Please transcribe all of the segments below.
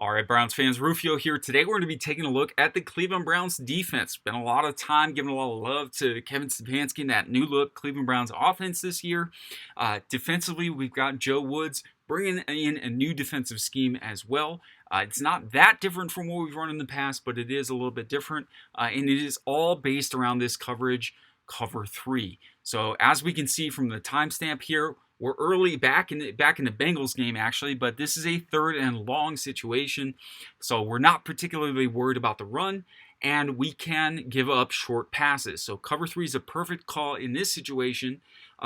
All right, Browns fans, Rufio here. Today we're going to be taking a look at the Cleveland Browns defense. Been a lot of time giving a lot of love to Kevin Stefanski and that new look Cleveland Browns offense this year. Defensively, we've got Joe Woods bringing in a new defensive scheme as well. It's not that different from what we've run in the past, but it is a little bit different. And it is all based around this coverage, cover three. So as we can see from the timestamp here, we're early back in the Bengals game, actually, but this is a third and long situation, so we're not particularly worried about the run, and we can give up short passes. So cover three is a perfect call in this situation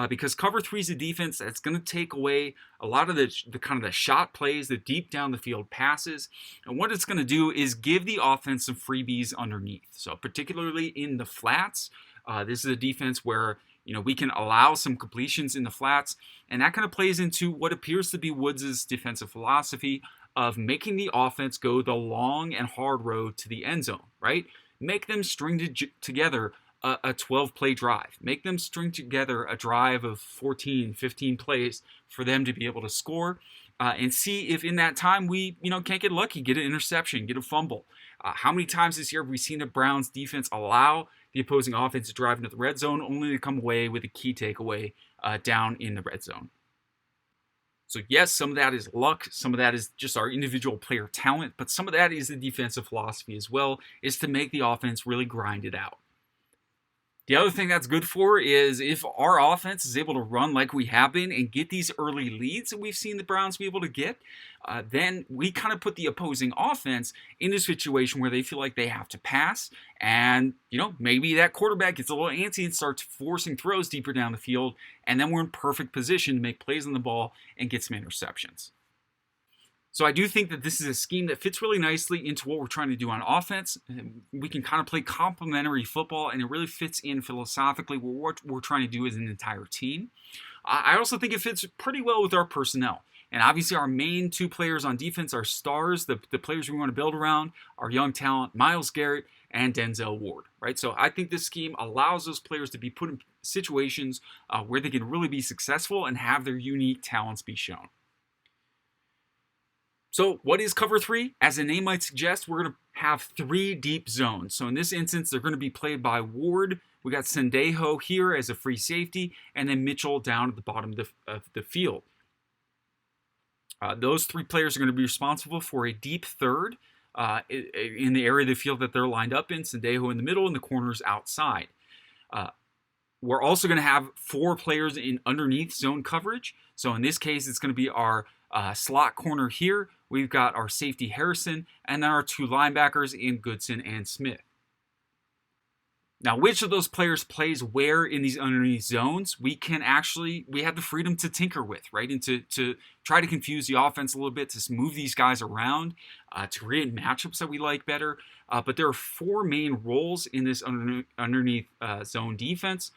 because cover three is a defense that's going to take away a lot of the kind of the shot plays, the deep down the field passes, and what it's going to do is give the offense some freebies underneath. So particularly in the flats, this is a defense where we can allow some completions in the flats, and that kind of plays into what appears to be Woods' defensive philosophy of making the offense go the long and hard road to the end zone, right? Make them string together a 12-play drive. Make them string together a drive of 14, 15 plays for them to be able to score and see if in that time we, can't get lucky, get an interception, get a fumble. How many times this year have we seen the Browns defense allow the opposing offense to drive into the red zone only to come away with a key takeaway down in the red zone? So yes, some of that is luck, some of that is just our individual player talent, but some of that is the defensive philosophy as well, is to make the offense really grind it out. The other thing that's good for is if our offense is able to run like we have been and get these early leads that we've seen the Browns be able to get, then we kind of put the opposing offense in a situation where they feel like they have to pass. And, maybe that quarterback gets a little antsy and starts forcing throws deeper down the field. And then we're in perfect position to make plays on the ball and get some interceptions. So I do think that this is a scheme that fits really nicely into what we're trying to do on offense. We can kind of play complementary football, and it really fits in philosophically what we're trying to do as an entire team. I also think it fits pretty well with our personnel. And obviously our main two players on defense are stars, the players we want to build around, our young talent, Myles Garrett and Denzel Ward, right? So I think this scheme allows those players to be put in situations where they can really be successful and have their unique talents be shown. So what is cover three? As the name might suggest, we're going to have three deep zones. So in this instance, they're going to be played by Ward. We got Sendejo here as a free safety, and then Mitchell down at the bottom of the field. Those three players are going to be responsible for a deep third in the area of the field that they're lined up in. Sendejo in the middle and the corners outside. We're also going to have four players in underneath zone coverage. So in this case, it's going to be our slot corner here. We've got our safety Harrison, and then our two linebackers in Goodson and Smith. Now, which of those players plays where in these underneath zones, we have the freedom to tinker with, right? And to try to confuse the offense a little bit, to move these guys around, to create matchups that we like better. But there are four main roles in this underneath zone defense.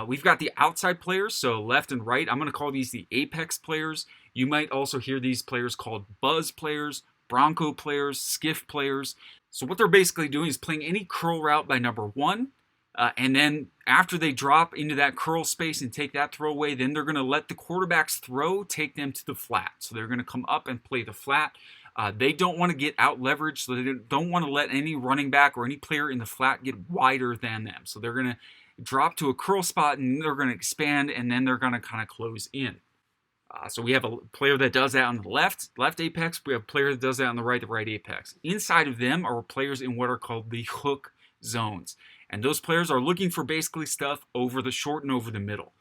We've got the outside players, so left and right. I'm going to call these the apex players. You might also hear these players called buzz players, bronco players, skiff players. So what they're basically doing is playing any curl route by number one. And then after they drop into that curl space and take that throw away, then they're going to let the quarterback's throw take them to the flat. So they're going to come up and play the flat. They don't want to get out leveraged, so they don't want to let any running back or any player in the flat get wider than them. So they're going to drop to a curl spot, and they're going to expand, and then they're going to kind of close in. So we have a player that does that on the left apex. We have a player that does that on the right apex. Inside of them are players in what are called the hook zones. And those players are looking for basically stuff over the short and over the middle.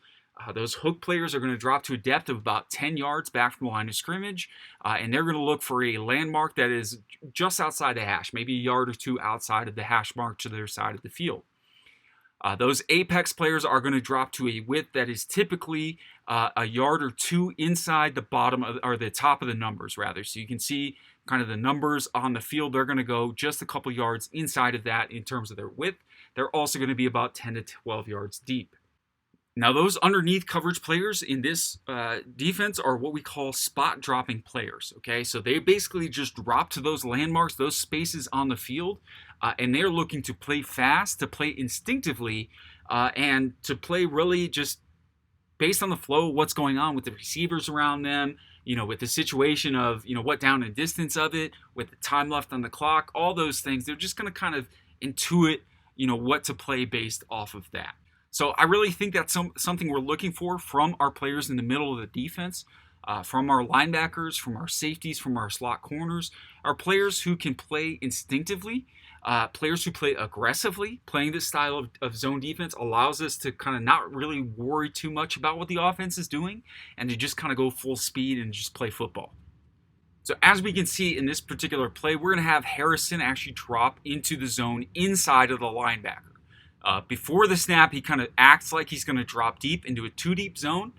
Those hook players are going to drop to a depth of about 10 yards back from the line of scrimmage, and they're going to look for a landmark that is just outside the hash, maybe a yard or two outside of the hash mark to their side of the field. Those apex players are going to drop to a width that is typically a yard or two inside the bottom or the top of the numbers, rather. So you can see kind of the numbers on the field. They're going to go just a couple yards inside of that in terms of their width. They're also going to be about 10 to 12 yards deep. Now, those underneath coverage players in this defense are what we call spot dropping players, okay? So they basically just drop to those landmarks, those spaces on the field, and they're looking to play fast, to play instinctively, and to play really just based on the flow of what's going on with the receivers around them, with the situation of, what down and distance of it, with the time left on the clock, all those things, they're just going to kind of intuit, what to play based off of that. So I really think that's something we're looking for from our players in the middle of the defense, from our linebackers, from our safeties, from our slot corners, our players who can play instinctively. Players who play aggressively. Playing this style of zone defense allows us to kind of not really worry too much about what the offense is doing and to just kind of go full speed and just play football. So as we can see in this particular play, we're going to have Harrison actually drop into the zone inside of the linebacker. Before the snap, he kind of acts like he's going to drop deep into a two-deep zone.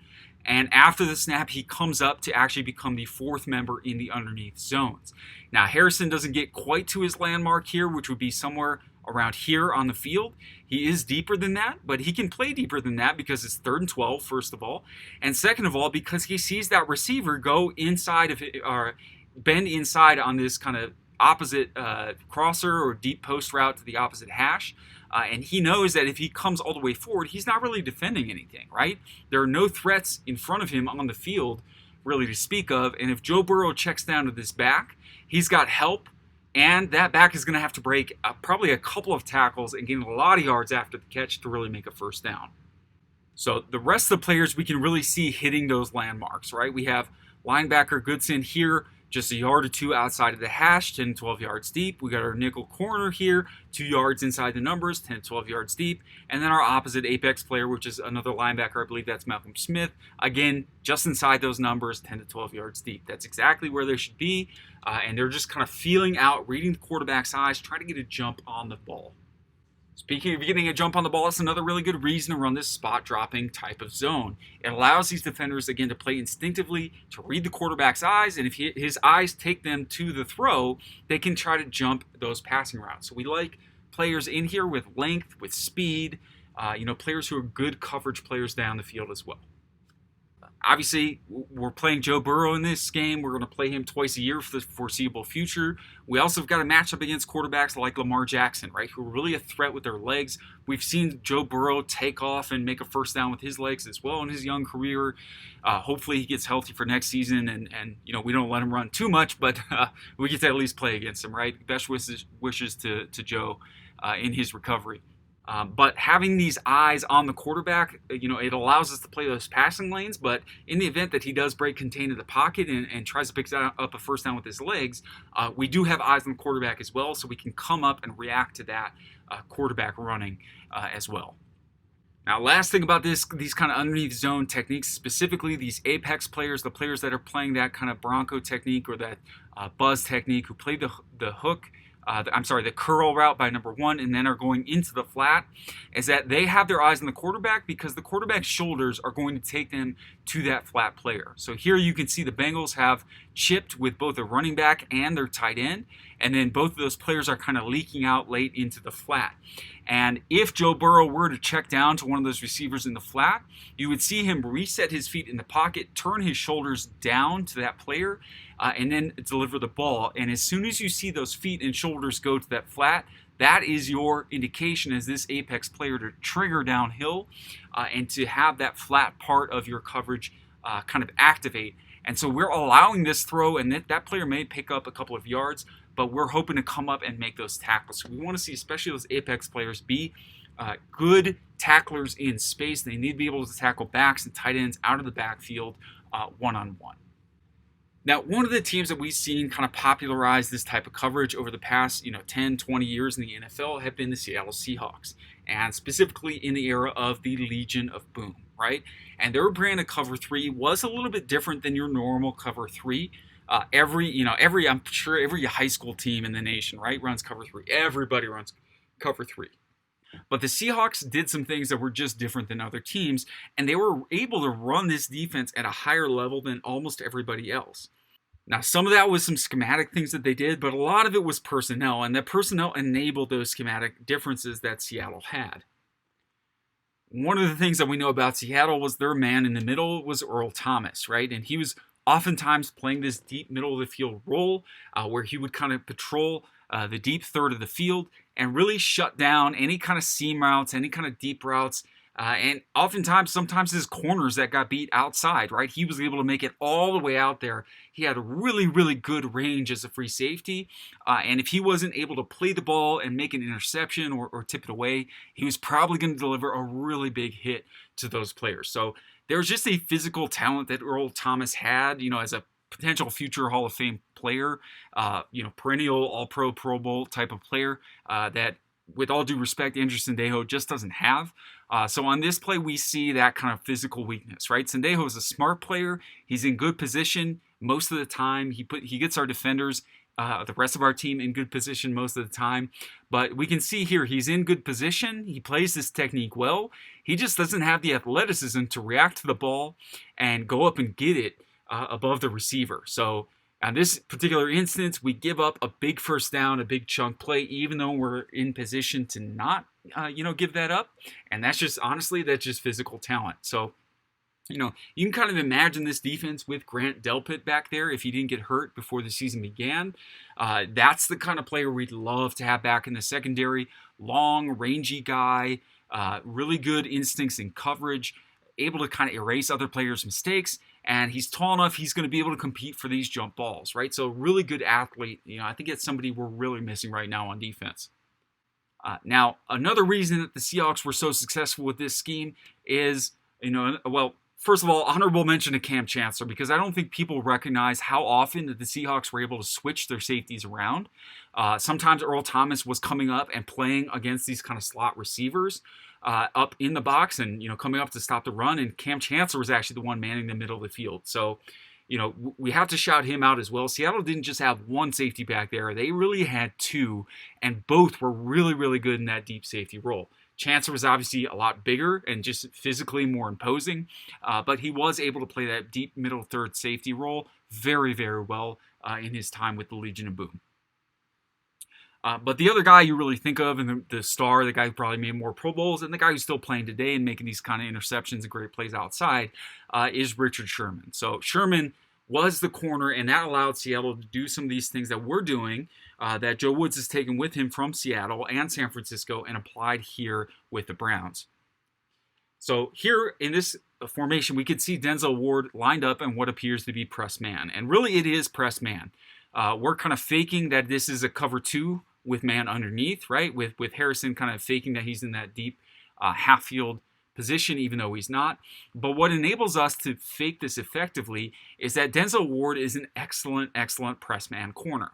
And after the snap, he comes up to actually become the fourth member in the underneath zones. Now, Harrison doesn't get quite to his landmark here, which would be somewhere around here on the field. He is deeper than that, but he can play deeper than that because it's 3rd and 12, first of all. And second of all, because he sees that receiver go inside of it, or bend inside on this kind of opposite crosser or deep post route to the opposite hash. And he knows that if he comes all the way forward, he's not really defending anything, right? There are no threats in front of him on the field really to speak of. And if Joe Burrow checks down to this back, he's got help. And that back is going to have to break probably a couple of tackles and gain a lot of yards after the catch to really make a first down. So the rest of the players we can really see hitting those landmarks, right? We have linebacker Goodson here, just a yard or two outside of the hash, 10, 12 yards deep. We got our nickel corner here, 2 yards inside the numbers, 10, 12 yards deep. And then our opposite apex player, which is another linebacker, I believe that's Malcolm Smith. Again, just inside those numbers, 10 to 12 yards deep. That's exactly where they should be. And they're just kind of feeling out, reading the quarterback's eyes, trying to get a jump on the ball. Speaking of getting a jump on the ball, it's another really good reason to run this spot dropping type of zone. It allows these defenders, again, to play instinctively, to read the quarterback's eyes, and if his eyes take them to the throw, they can try to jump those passing routes. So we like players in here with length, with speed, players who are good coverage players down the field as well. Obviously, we're playing Joe Burrow in this game. We're going to play him twice a year for the foreseeable future. We also have got a matchup against quarterbacks like Lamar Jackson, right, who are really a threat with their legs. We've seen Joe Burrow take off and make a first down with his legs as well in his young career. Hopefully he gets healthy for next season, and we don't let him run too much, but we get to at least play against him, right? Best wishes to Joe in his recovery. But having these eyes on the quarterback, it allows us to play those passing lanes. But in the event that he does break contain in the pocket and tries to pick up a first down with his legs, we do have eyes on the quarterback as well, so we can come up and react to that quarterback running as well. Now, last thing about these kind of underneath zone techniques, specifically these apex players, the players that are playing that kind of Bronco technique or that buzz technique, who play the hook, the curl route by number 1 and then are going into the flat, is that they have their eyes on the quarterback because the quarterback's shoulders are going to take them to that flat player. So here you can see the Bengals have chipped with both the running back and their tight end, and then both of those players are kind of leaking out late into the flat. And if Joe Burrow were to check down to one of those receivers in the flat, you would see him reset his feet in the pocket, turn his shoulders down to that player, and then deliver the ball. And as soon as you see those feet and shoulders go to that flat, that is your indication as this apex player to trigger downhill and to have that flat part of your coverage kind of activate. And so we're allowing this throw, and that player may pick up a couple of yards, but we're hoping to come up and make those tackles. So we want to see especially those apex players be good tacklers in space. They need to be able to tackle backs and tight ends out of the backfield one-on-one. Now, one of the teams that we've seen kind of popularize this type of coverage over the past 10, 20 years in the NFL have been the Seattle Seahawks, and specifically in the era of the Legion of Boom, right? And their brand of cover 3 was a little bit different than your normal cover 3. I'm sure every high school team in the nation, right, runs cover 3. Everybody runs cover 3. But the Seahawks did some things that were just different than other teams, and they were able to run this defense at a higher level than almost everybody else. Now, some of that was some schematic things that they did, but a lot of it was personnel, and that personnel enabled those schematic differences that Seattle had. One of the things that we know about Seattle was their man in the middle was Earl Thomas, right? And he was oftentimes playing this deep middle of the field role where he would kind of patrol the deep third of the field and really shut down any kind of seam routes, any kind of deep routes And oftentimes, sometimes his corners that got beat outside, right? He was able to make it all the way out there. He had a really, really good range as a free safety. And if he wasn't able to play the ball and make an interception or tip it away, he was probably going to deliver a really big hit to those players. So there's just a physical talent that Earl Thomas had, as a potential future Hall of Fame player, perennial All-Pro, Pro Bowl type of player that, with all due respect, Andrew Sendejo just doesn't have. So on this play, we see that kind of physical weakness, right? Sendejo is a smart player. He's in good position most of the time. He gets our defenders, the rest of our team, in good position most of the time. But we can see here he's in good position. He plays this technique well. He just doesn't have the athleticism to react to the ball and go up and get it above the receiver. So on this particular instance, we give up a big first down, a big chunk play, even though we're in position to not, give that up. And that's just, honestly, that's just physical talent. So, you can kind of imagine this defense with Grant Delpit back there if he didn't get hurt before the season began. That's the kind of player we'd love to have back in the secondary. Long, rangy guy, really good instincts in coverage, able to kind of erase other players' mistakes. And he's tall enough, he's going to be able to compete for these jump balls, right? So really good athlete. I think it's somebody we're really missing right now on defense. Now, another reason that the Seahawks were so successful with this scheme is, first of all, honorable mention to Cam Chancellor, because I don't think people recognize how often that the Seahawks were able to switch their safeties around. Sometimes Earl Thomas was coming up and playing against these kind of slot receivers up in the box and, coming up to stop the run. And Cam Chancellor was actually the one manning the middle of the field. So, we have to shout him out as well. Seattle didn't just have one safety back there. They really had two, and both were really, really good in that deep safety role. Chancellor was obviously a lot bigger and just physically more imposing, but he was able to play that deep middle third safety role very, very well in his time with the Legion of Boom. But the other guy you really think of, and the star, the guy who probably made more Pro Bowls, and the guy who's still playing today and making these kind of interceptions and great plays outside, is Richard Sherman. So Sherman was the corner, and that allowed Seattle to do some of these things that we're doing, that Joe Woods has taken with him from Seattle and San Francisco and applied here with the Browns. So here in this formation, we could see Denzel Ward lined up in what appears to be press man. And really it is press man. We're kind of faking that this is a cover two with man underneath, right? With Harrison kind of faking that he's in that deep half field position, even though he's not. But what enables us to fake this effectively is that Denzel Ward is an excellent, excellent press man corner.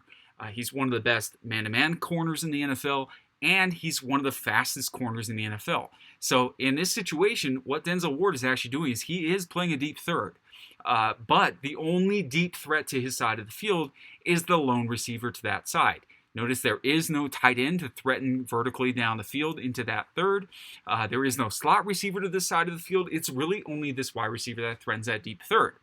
He's one of the best man-to-man corners in the NFL, and he's one of the fastest corners in the NFL. So in this situation, what Denzel Ward is actually doing is he is playing a deep third. But the only deep threat to his side of the field is the lone receiver to that side. Notice there is no tight end to threaten vertically down the field into that third. There is no slot receiver to this side of the field. It's really only this wide receiver that threatens that deep third.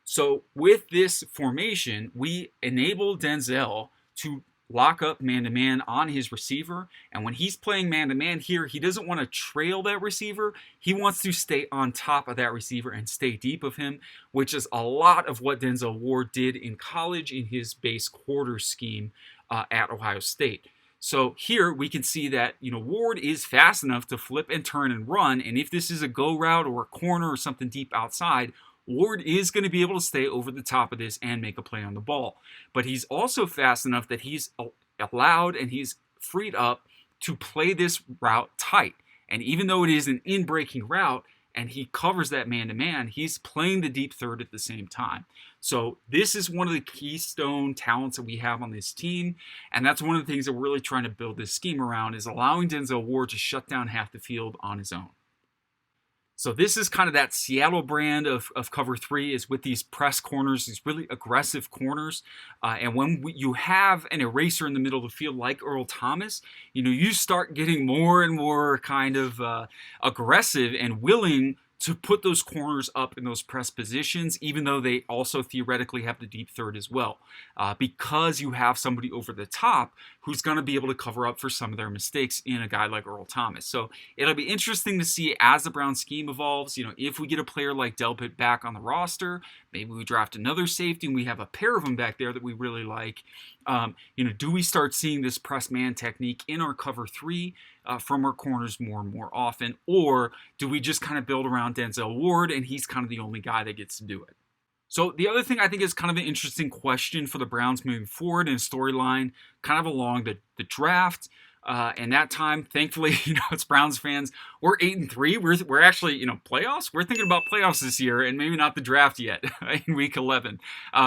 So with this formation, we enable Denzel to lock up man-to-man on his receiver. And when he's playing man-to-man here, he doesn't want to trail that receiver. He wants to stay on top of that receiver and stay deep of him, which is a lot of what Denzel Ward did in college in his base quarter scheme at Ohio State. So here we can see that, Ward is fast enough to flip and turn and run. And if this is a go route or a corner or something deep outside, Ward is going to be able to stay over the top of this and make a play on the ball. But he's also fast enough that he's allowed and he's freed up to play this route tight. And even though it is an in-breaking route and he covers that man-to-man, he's playing the deep third at the same time. So this is one of the keystone talents that we have on this team. And that's one of the things that we're really trying to build this scheme around, is allowing Denzel Ward to shut down half the field on his own. So this is kind of that Seattle brand of cover three, is with these press corners, these really aggressive corners. And when you have an eraser in the middle of the field like Earl Thomas, you start getting more and more kind of aggressive and willing to put those corners up in those press positions, even though they also theoretically have the deep third as well, because you have somebody over the top who's going to be able to cover up for some of their mistakes in a guy like Earl Thomas. So it'll be interesting to see as the Browns scheme evolves. If we get a player like Delpit back on the roster, maybe we draft another safety and we have a pair of them back there that we really like. Do we start seeing this press man technique in our cover three from our corners more and more often, or do we just kind of build around Denzel Ward and he's kind of the only guy that gets to do it? So the other thing I think is kind of an interesting question for the Browns moving forward in a storyline, kind of along the draft. And that time, thankfully, it's Browns fans. We're 8-3. We're actually, playoffs. We're thinking about playoffs this year, and maybe not the draft yet in week 11.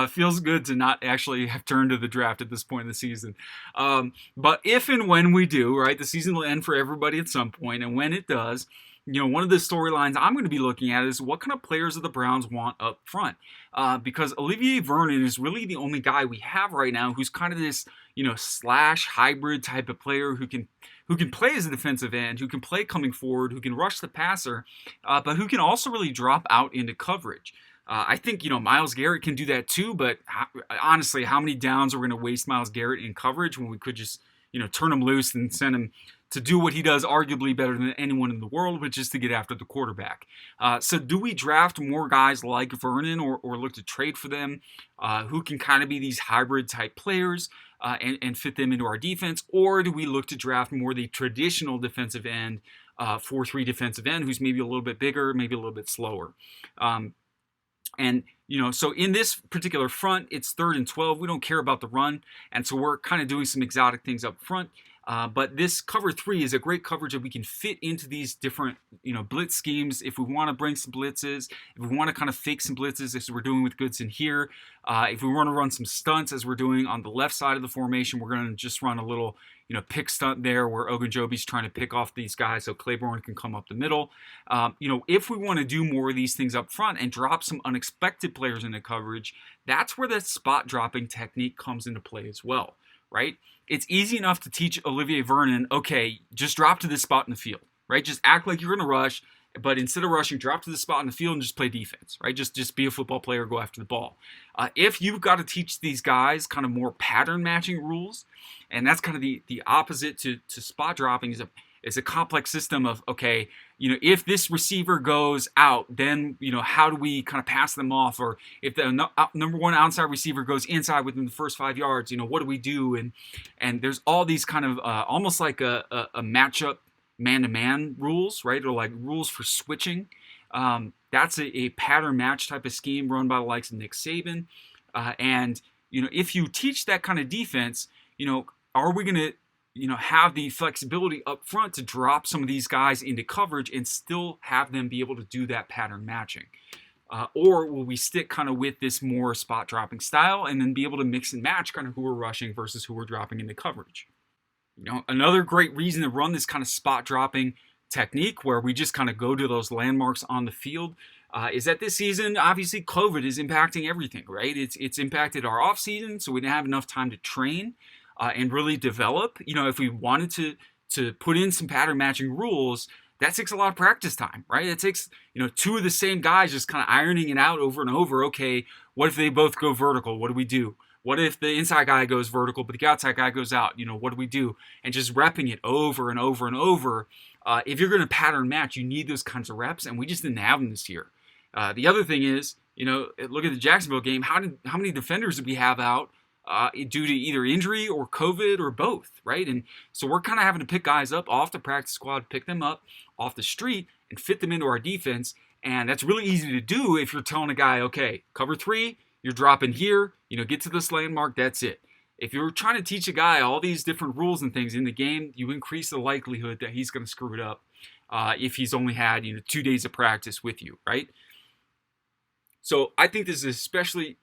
Feels good to not actually have turned to the draft at this point in the season. But if and when we do, right, the season will end for everybody at some point, and when it does, one of the storylines I'm going to be looking at is what kind of players do the Browns want up front? Because Olivier Vernon is really the only guy we have right now who's kind of this, slash hybrid type of player who can play as a defensive end, who can play coming forward, who can rush the passer, but who can also really drop out into coverage. I think, Myles Garrett can do that too, but honestly, how many downs are we going to waste Myles Garrett in coverage when we could just, turn him loose and send him to do what he does arguably better than anyone in the world, which is to get after the quarterback. So do we draft more guys like Vernon or look to trade for them who can kind of be these hybrid type players and fit them into our defense? Or do we look to draft more the traditional defensive end, 4-3 defensive end, who's maybe a little bit bigger, maybe a little bit slower? So in this particular front, it's 3rd and 12. We don't care about the run. And so we're kind of doing some exotic things up front. But this cover 3 is a great coverage that we can fit into these different, blitz schemes. If we want to bring some blitzes, if we want to kind of fake some blitzes, as we're doing with Goodson here, if we want to run some stunts, as we're doing on the left side of the formation, we're going to just run a little, pick stunt there where Ogunjobi's trying to pick off these guys so Claiborne can come up the middle. If we want to do more of these things up front and drop some unexpected players into coverage, that's where that spot dropping technique comes into play as well, right? It's easy enough to teach Olivier Vernon, okay, just drop to this spot in the field, right? Just act like you're going to rush, but instead of rushing, drop to the spot in the field and just play defense, right? Just be a football player, go after the ball. If you've got to teach these guys kind of more pattern matching rules, and that's kind of the opposite to spot dropping is a complex system of, okay, if this receiver goes out, then, how do we kind of pass them off? Or if the number one outside receiver goes inside within the first 5 yards, what do we do? And there's all these kind of almost like a matchup man-to-man rules, right? Or like rules for switching. That's a pattern match type of scheme run by the likes of Nick Saban. If you teach that kind of defense, are we going to have the flexibility up front to drop some of these guys into coverage and still have them be able to do that pattern matching? Or will we stick kind of with this more spot dropping style and then be able to mix and match kind of who we're rushing versus who we're dropping into coverage? Another great reason to run this kind of spot dropping technique where we just kind of go to those landmarks on the field is that this season, obviously, COVID is impacting everything, right? It's impacted our off season, so we didn't have enough time to train and really develop. If we wanted to put in some pattern matching rules, that takes a lot of practice time, right? It takes, two of the same guys just kind of ironing it out over and over. Okay, what if they both go vertical? What do we do? What if the inside guy goes vertical, but the outside guy goes out? What do we do? And just repping it over and over and over. If you're going to pattern match, you need those kinds of reps, and we just didn't have them this year. The other thing is, look at the Jacksonville game. How many defenders did we have out due to either injury or COVID or both, right? And so we're kind of having to pick guys up off the practice squad, pick them up off the street, and fit them into our defense. And that's really easy to do if you're telling a guy, okay, cover 3, you're dropping here, get to this landmark, that's it. If you're trying to teach a guy all these different rules and things in the game, you increase the likelihood that he's going to screw it up if he's only had 2 days of practice with you, right? So I think this is especially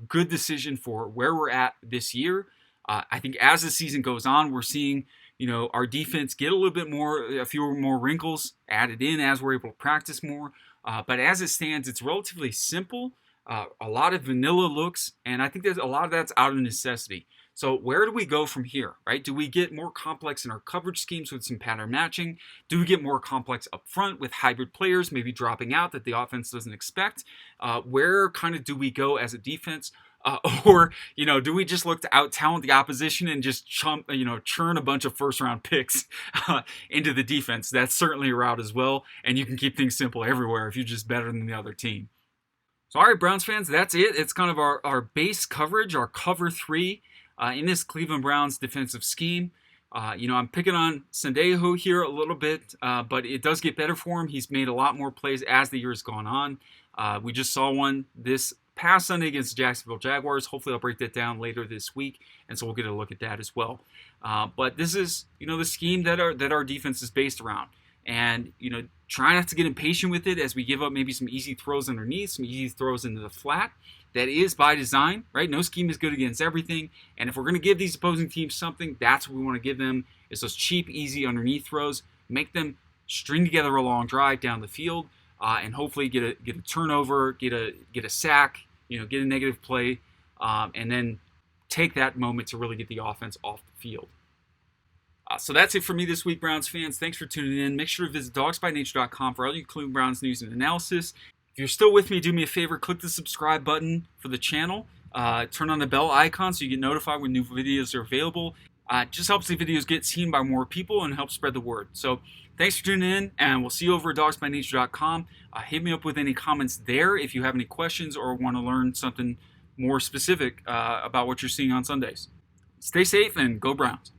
good decision for where we're at this year. I think as the season goes on, we're seeing our defense get a few more wrinkles added in as we're able to practice more. But as it stands, it's relatively simple. a lot of vanilla looks, and I think that a lot of that's out of necessity. So where do we go from here, right? Do we get more complex in our coverage schemes with some pattern matching? Do we get more complex up front with hybrid players maybe dropping out that the offense doesn't expect? Where kind of do we go as a defense? Or, do we just look to out-talent the opposition and just churn a bunch of first-round picks into the defense? That's certainly a route as well, and you can keep things simple everywhere if you're just better than the other team. So, all right, Browns fans, that's it. It's kind of our base coverage, our cover three in this Cleveland Browns defensive scheme. I'm picking on Sendejo here a little bit, but it does get better for him. He's made a lot more plays as the year has gone on. We just saw one this past Sunday against the Jacksonville Jaguars. Hopefully I'll break that down later this week, and so we'll get a look at that as well. But this is, the scheme that our defense is based around. And, try not to get impatient with it as we give up maybe some easy throws underneath, some easy throws into the flat. That is by design, right? No scheme is good against everything. And if we're going to give these opposing teams something, that's what we want to give them, is those cheap, easy underneath throws. Make them string together a long drive down the field, and hopefully get a turnover, get a sack, get a negative play, and then take that moment to really get the offense off the field. So that's it for me this week, Browns fans. Thanks for tuning in. Make sure to visit dogsbynature.com for all your Cleveland Browns news and analysis. If you're still with me, do me a favor, click the subscribe button for the channel. Turn on the bell icon so you get notified when new videos are available. It just helps the videos get seen by more people and helps spread the word. So thanks for tuning in, and we'll see you over at dogsbynature.com. Hit me up with any comments there if you have any questions or want to learn something more specific about what you're seeing on Sundays. Stay safe and go Browns.